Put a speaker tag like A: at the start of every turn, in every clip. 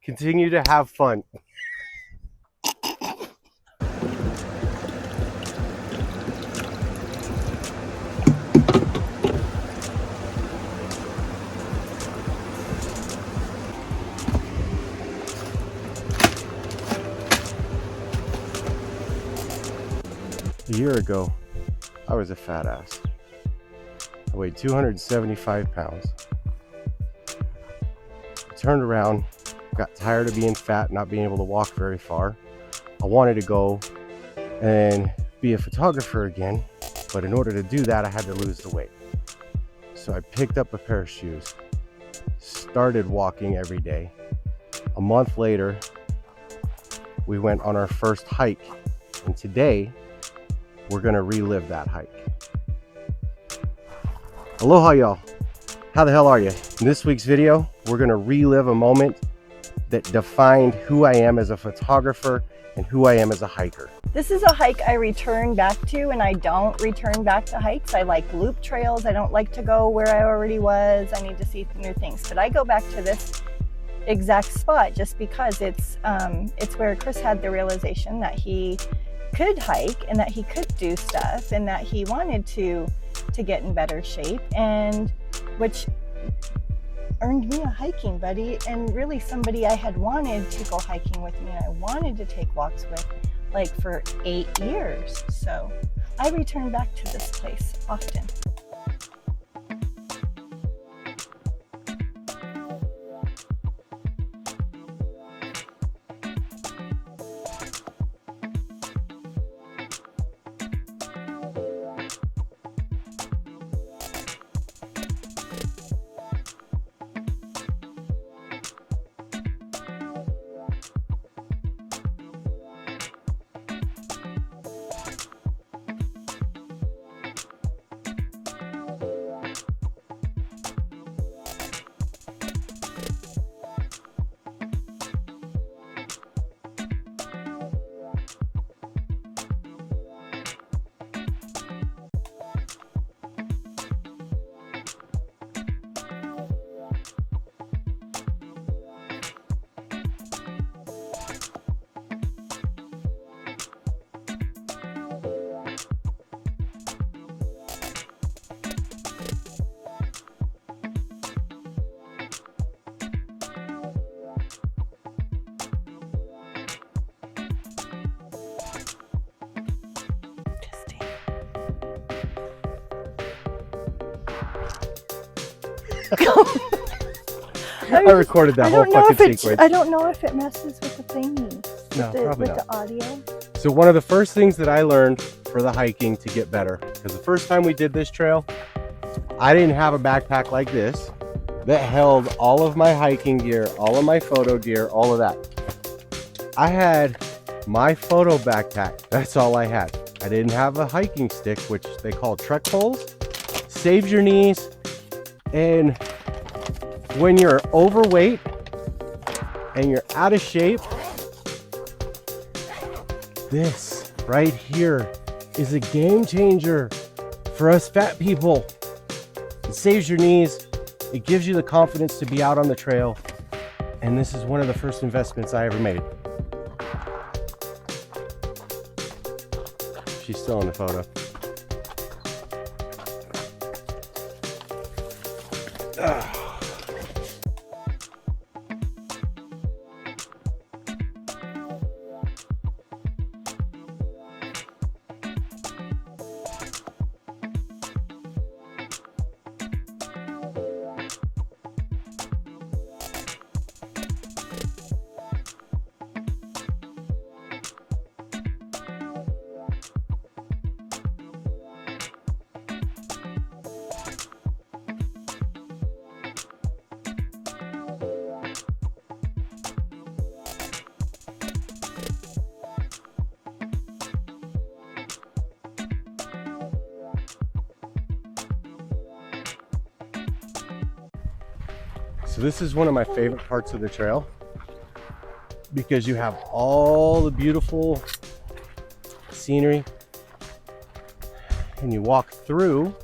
A: Continue to have fun. A year ago, I was a fat ass. I weighed 275 pounds. I turned around, got tired of being fat, not being able to walk very far. I wanted to go and be a photographer again, but in order to do that, I had to lose the weight. So I picked up a pair of shoes, started walking every day. A month later, we went on our first hike, and today, we're gonna relive that hike. Aloha y'all, how the hell are you? In this week's video, we're gonna relive a moment that defined who I am as a photographer and who I am as a hiker.
B: This is a hike I return back to, and I don't return back to hikes. I like loop trails. I don't like to go where I already was. I need to see new things, but I go back to this exact spot just because it's where Chris had the realization that he could hike and that he could do stuff and that he wanted to get in better shape, and which earned me a hiking buddy and really somebody I had wanted to go hiking with me and I wanted to take walks with like for 8 years. So I return back to this place often.
A: I recorded that whole fucking sequence.
B: I don't know if it messes with the thingy.
A: No, probably not.
B: With the audio.
A: So one of the first things that I learned for the hiking to get better, because the first time we did this trail, I didn't have a backpack like this that held all of my hiking gear, all of my photo gear, all of that. I had my photo backpack. That's all I had. I didn't have a hiking stick, which they call trek poles. Saves your knees. And when you're overweight and you're out of shape, this right here is a game changer for us fat people. It saves your knees. It gives you the confidence to be out on the trail. And this is one of the first investments I ever made. She's still in the photo. So this is one of my favorite parts of the trail because you have all the beautiful scenery and you walk through.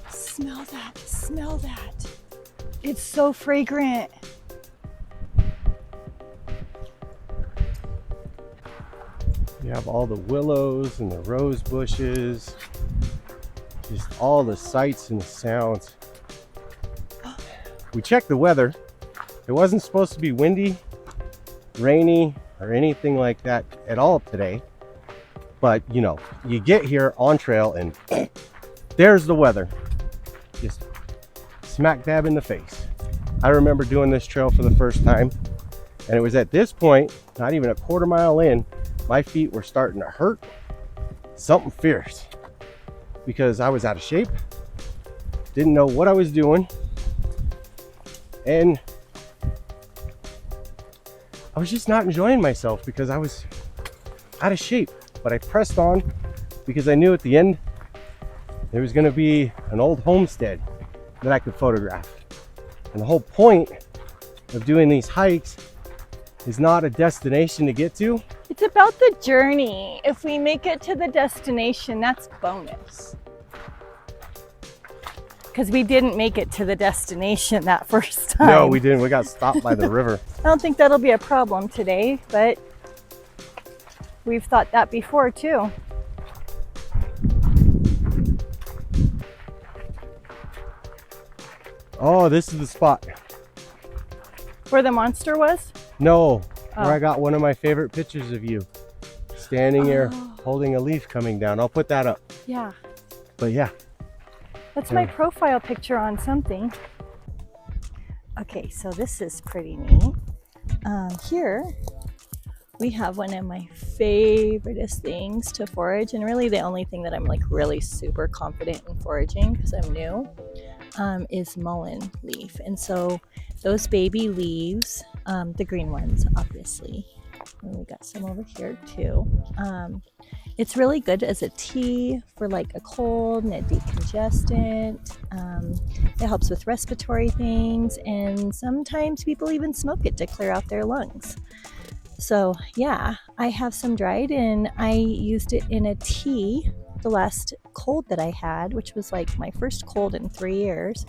B: Smell that, smell that. It's so fragrant.
A: You have all the willows and the rose bushes, just all the sights and sounds. We checked the weather. It wasn't supposed to be windy, rainy, or anything like that at all today. But you know, you get here on trail and there's the weather. Just smack dab in the face. I remember doing this trail for the first time, and it was at this point, not even a quarter mile in, my feet were starting to hurt. Something fierce. Because I was out of shape, didn't know what I was doing, and I was just not enjoying myself because I was out of shape. But I pressed on because I knew at the end there was going to be an old homestead that I could photograph. And the whole point of doing these hikes is not a destination to get to.
B: It's about the journey. If we make it to the destination, that's bonus. Because we didn't make it to the destination that first time.
A: No, we didn't. We got stopped by the river.
B: I don't think that'll be a problem today, but we've thought that before too.
A: Oh, this is the spot.
B: Where the monster was?
A: No,
B: Oh.
A: where I got one of my favorite pictures of you. Standing here holding a leaf coming down. I'll put that up.
B: Yeah.
A: But yeah.
B: That's my profile picture on something. Okay, so this is pretty neat. Here we have one of my favoriteest things to forage, and really the only thing that I'm like really super confident in foraging because I'm new, is mullein leaf. And so those baby leaves, the green ones obviously, and we got some over here too. It's really good as a tea for like a cold and a decongestant. It helps with respiratory things, and sometimes people even smoke it to clear out their lungs. So yeah, I have some dried, and I used it in a tea the last cold that I had, which was like my first cold in 3 years.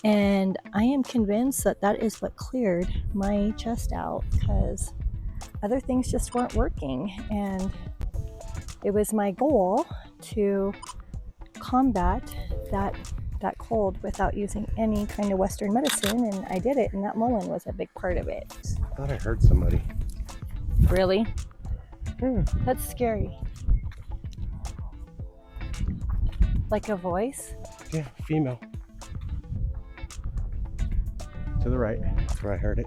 B: And I am convinced that that is what cleared my chest out, because other things just weren't working. And it was my goal to combat that cold without using any kind of Western medicine, and I did it, and that mullein was a big part of it.
A: I thought I heard somebody.
B: Really?
A: Yeah.
B: That's scary. Like a voice?
A: Yeah, female. To the right. That's where I heard it.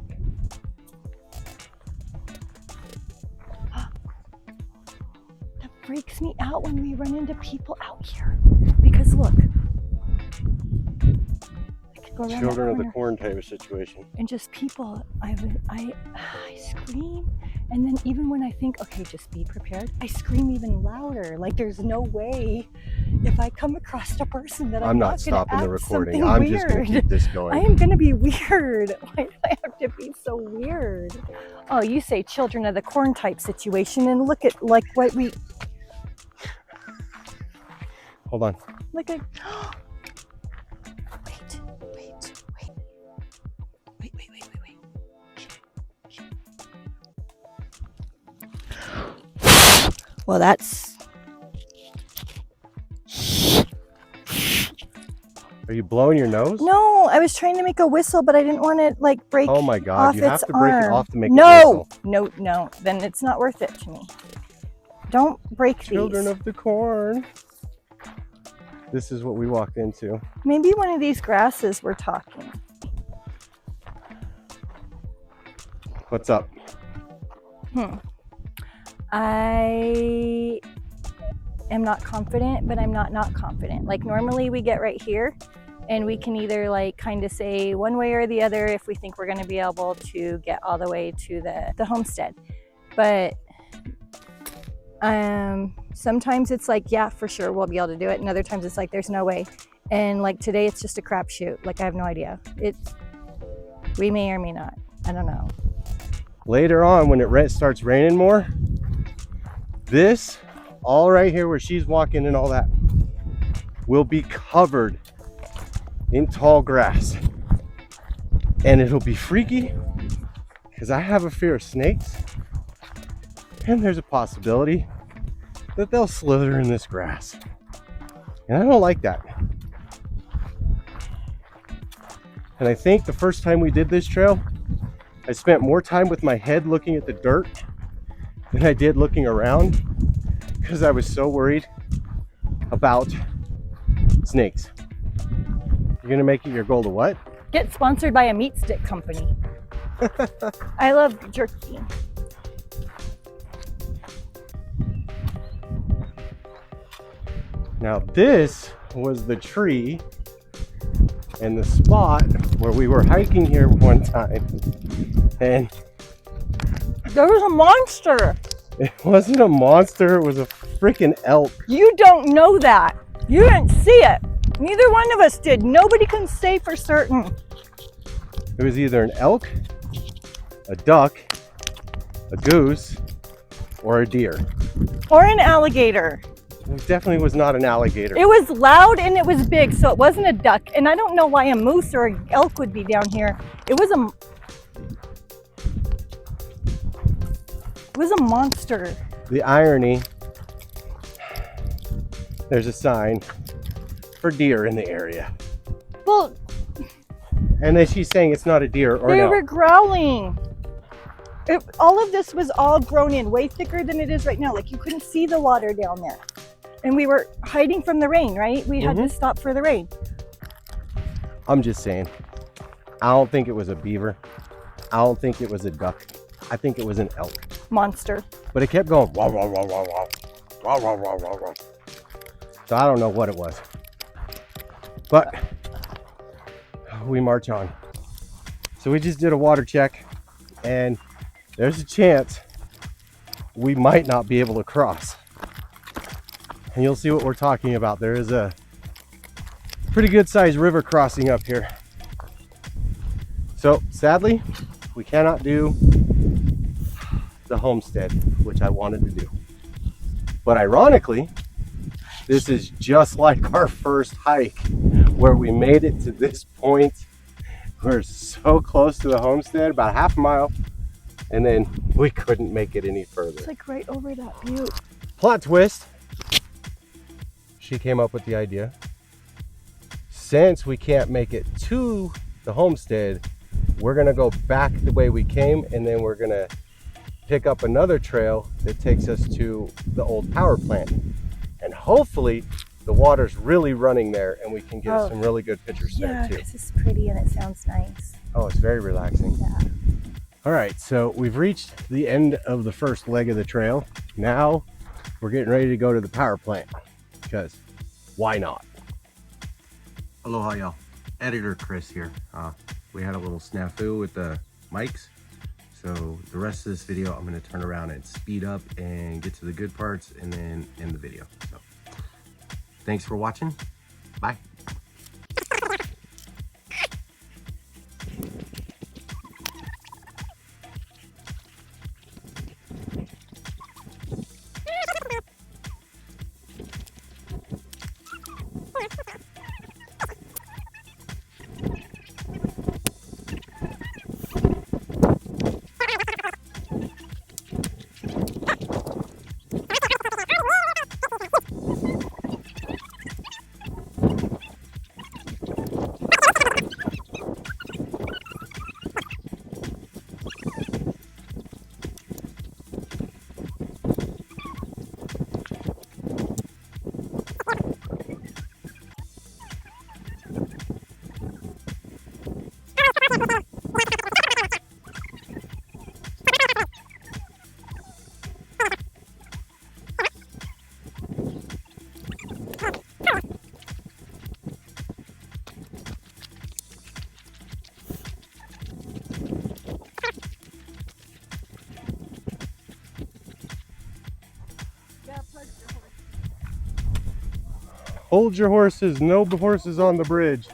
B: That freaks me out when we run into people out here. Because look. I could go around
A: Children of
B: that
A: the
B: corner,
A: corn type of situation.
B: and just people, I scream. And then even when I think, okay, just be prepared, I scream even louder. Like there's no way if I come across a person that
A: I'm not
B: gonna
A: stopping the
B: act
A: recording.
B: something
A: I'm just going to
B: weird.
A: keep this
B: I
A: going.
B: am going to be weird. Why do I have to be so weird? Oh, you say children of the corn type situation, and look at like what we,
A: Hold on.
B: look at, wait. Well, that's,
A: Are you blowing your nose?
B: no, I was trying to make a whistle, but I didn't want to like break
A: Oh my God,
B: off
A: you have
B: its
A: to break it
B: arm.
A: off to make it
B: No,
A: whistle.
B: no, then it's not worth it to me. Don't break
A: Children
B: these.
A: of the corn. This is what we walked into.
B: Maybe one of these grasses we're talking.
A: What's up?
B: I am not confident, but I'm not confident. Like normally we get right here and we can either like kind of say one way or the other if we think we're going to be able to get all the way to the homestead. But sometimes it's like, yeah, for sure we'll be able to do it. And other times it's like, there's no way. And like today it's just a crapshoot. Like I have no idea. We may or may not. I don't know.
A: Later on, when it starts raining more, this, all right here where she's walking and all that, will be covered in tall grass. And it'll be freaky because I have a fear of snakes. And there's a possibility that they'll slither in this grass. And I don't like that. And I think the first time we did this trail, I spent more time with my head looking at the dirt than I did looking around because I was so worried about snakes. You're gonna make it your goal to what?
B: Get sponsored by a meat stick company. I love jerky.
A: Now this was the tree and the spot where we were hiking here one time, and
B: There was a monster.
A: it wasn't a monster, it was a freaking elk.
B: You don't know that. You didn't see it. Neither one of us did. Nobody can say for certain.
A: It was either an elk, a duck, a goose, or a deer.
B: Or an alligator.
A: It definitely was not an alligator.
B: It was loud and it was big, so it wasn't a duck. And I don't know why a moose or an elk would be down here. It was a monster.
A: The irony, there's a sign for deer in the area.
B: Well,
A: And then she's saying it's not a deer or
B: they
A: no.
B: were growling. All of this was all grown in, way thicker than it is right now. Like you couldn't see the water down there. And we were hiding from the rain, right? We had to stop for the rain.
A: I'm just saying, I don't think it was a beaver. I don't think it was a duck. I think it was an elk.
B: Monster.
A: But it kept going, wah, wah, wah, wah, wah, wah, wah, wah, wah, wah. So I don't know what it was. But we march on. So we just did a water check, and there's a chance we might not be able to cross. And you'll see what we're talking about. There is a pretty good sized river crossing up here. So sadly, we cannot do the homestead, which I wanted to do. But ironically, this is just like our first hike where we made it to this point. We're so close to the homestead, about half a mile, and then we couldn't make it any further.
B: It's like right over that butte.
A: Plot twist, she came up with the idea. Since we can't make it to the homestead, we're gonna go back the way we came, and then we're gonna pick up another trail that takes us to the old power plant. And hopefully the water's really running there and we can get some really good pictures there too.
B: This is pretty and it sounds nice.
A: Oh, it's very relaxing.
B: Yeah.
A: All right, so we've reached the end of the first leg of the trail. Now we're getting ready to go to the power plant, because why not? Aloha, y'all. Editor Chris here. We had a little snafu with the mics, so the rest of this video I'm going to turn around and speed up and get to the good parts and then end the video. So thanks for watching. Bye. Hold your horses, no horses on the bridge.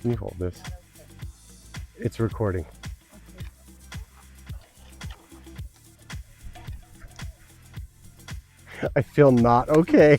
A: Can you hold this? It's recording. I feel not okay.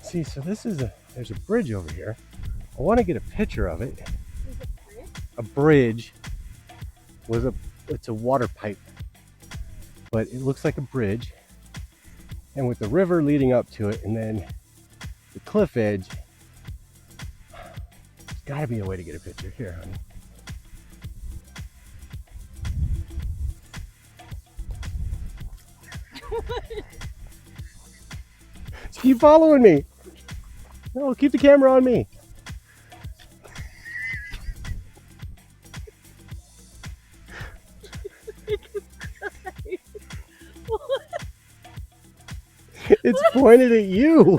A: See, so this is there's a bridge over here. I want to get a picture of it. A bridge it's a water pipe, but it looks like a bridge, and with the river leading up to it and then the cliff edge, there's got to be a way to get a picture. Here, honey. Keep following me. No, keep the camera on me. It's pointed at you.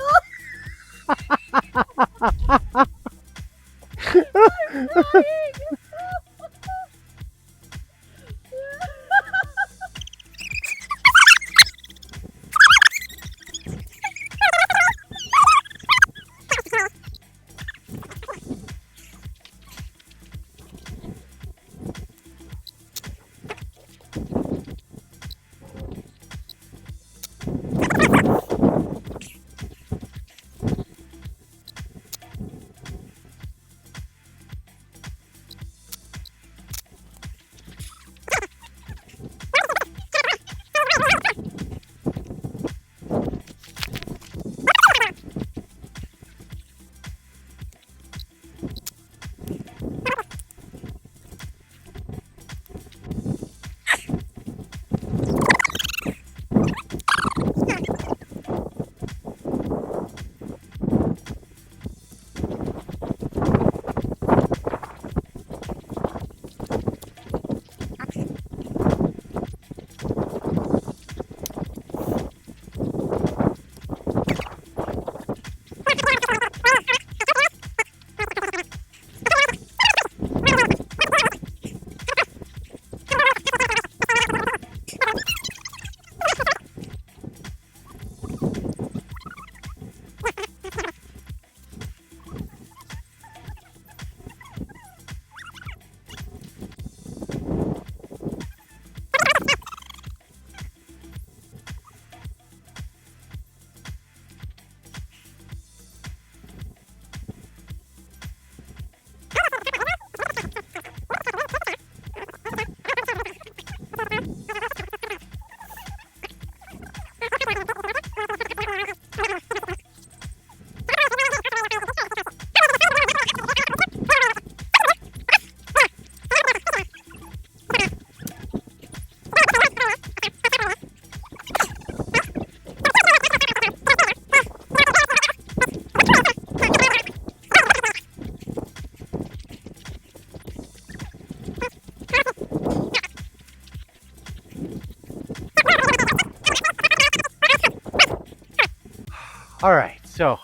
A: All right, so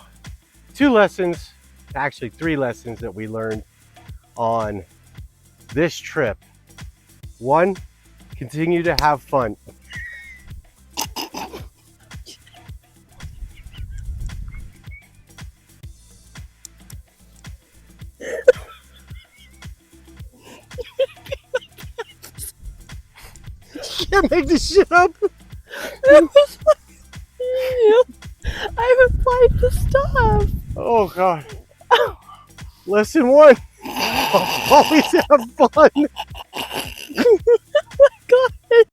A: 2 lessons, actually 3 lessons that we learned on this trip. 1, continue to have fun. You can't make this shit up.
B: I've applied the stuff.
A: Oh God. Lesson 1. Always have fun.